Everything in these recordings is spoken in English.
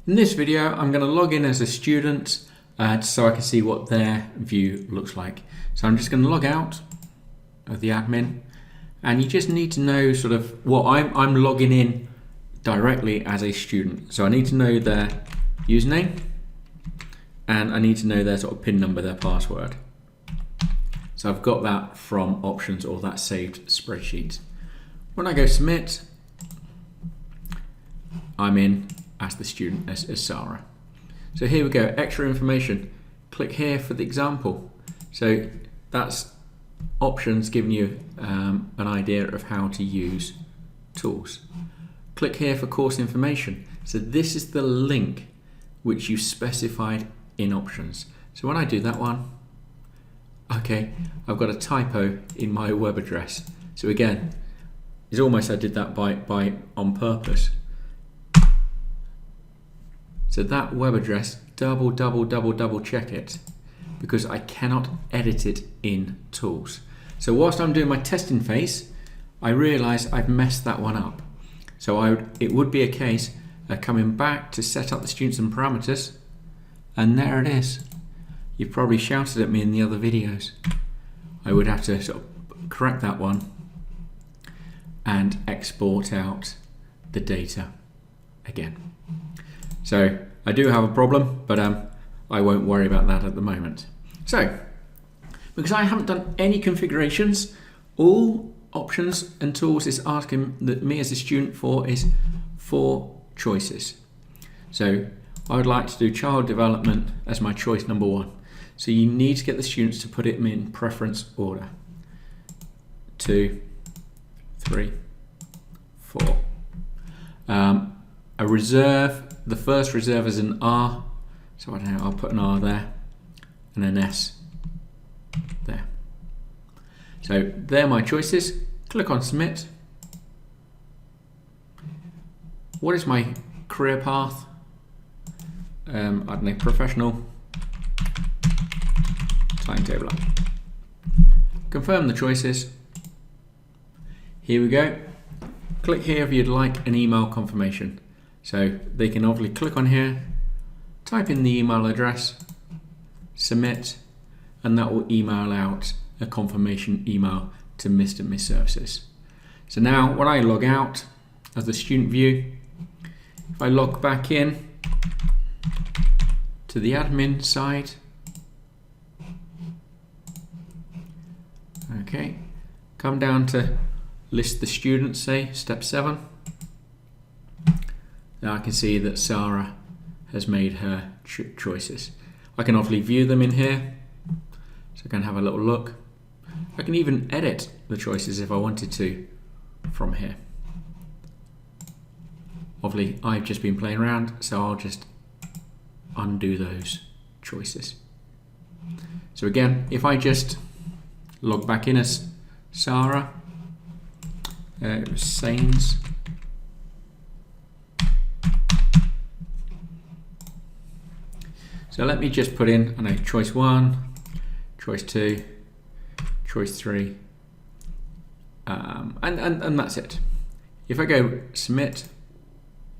In this video, I'm going to log in as a student so I can see what their view looks like. So I'm just going to log out of the admin, and you just need to know sort of what I'm logging in directly as a student. So I need to know their username, and I need to know their sort of PIN number, their password. So I've got that from options or that saved spreadsheet. When I go submit, I'm in as the student, as Sarah. So here we go, extra information. Click here for the example. So that's options giving you an idea of how to use tools. Click here for course information. So this is the link which you specified in options. So when I do that one, okay, I've got a typo in my web address. So again, it's almost I did that by on purpose. So that web address, double check it, because I cannot edit it in tools. So whilst I'm doing my testing phase, I realise I've messed that one up. So it would be a case of coming back to set up the students and parameters, and there it is. You've probably shouted at me in the other videos. I would have to sort of correct that one and export out the data again. So I do have a problem, but I won't worry about that at the moment. So, because I haven't done any configurations, all options and tools is asking that me as a student for is 4 choices. So I would like to do child development as my choice number 1. So you need to get the students to put it in preference order. 2, 3, 4. A reserve. The first reserve is an R, so I don't know, I'll put an R there and an S there. So they're my choices. Click on submit. What is my career path? I don't know, professional timetabler. Confirm the choices. Here we go. Click here if you'd like an email confirmation. So they can obviously click on here, type in the email address, submit, and that will email out a confirmation email to Mr. and Miss Services. So now when I log out as the student view, if I log back in to the admin side, okay, come down to list the students, say step 7. Now I can see that Sarah has made her choices. I can obviously view them in here, so I can have a little look. I can even edit the choices if I wanted to from here. Obviously I've just been playing around, so I'll just undo those choices. So again, if I just log back in as Sarah, Sains, so let me just put in, I know, choice 1, choice 2, choice 3, and that's it. If I go submit,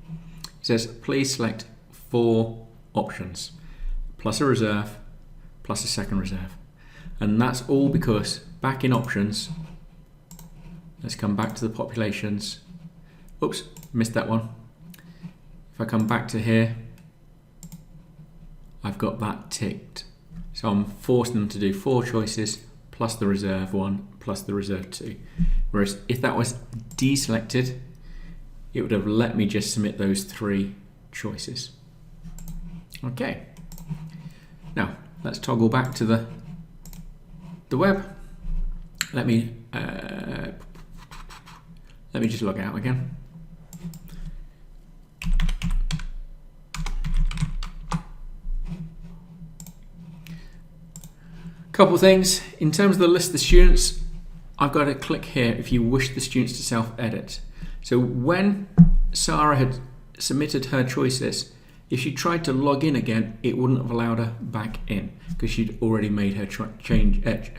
it says please select 4 options, plus a reserve, plus a second reserve. And that's all because back in options, let's come back to the populations. Oops, missed that one. If I come back to here, I've got that ticked. So I'm forcing them to do 4 choices plus the reserve 1 plus the reserve 2. Whereas if that was deselected, it would have let me just submit those 3 choices. Okay. Now let's toggle back to the web. Let me just log out again. Couple things. In terms of the list of the students, I've got to click here if you wish the students to self-edit. So when Sarah had submitted her choices, if she tried to log in again, it wouldn't have allowed her back in because she'd already made her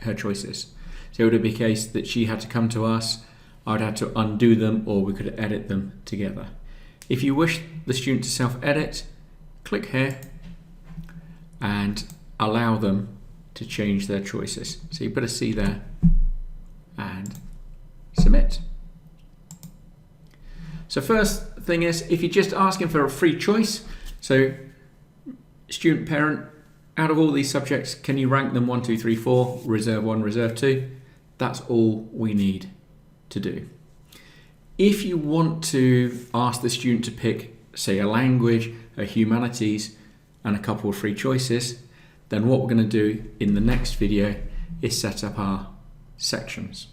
her choices. So it would be a case that she had to come to us, I'd have to undo them, or we could edit them together. If you wish the student to self-edit, click here and allow them to change their choices. So you put a C there and submit. So first thing is, if you're just asking for a free choice, so student, parent, out of all these subjects, can you rank them 1, 2, 3, 4, reserve 1, reserve 2? That's all we need to do. If you want to ask the student to pick, say, a language, a humanities, and a couple of free choices, then what we're going to do in the next video is set up our sections.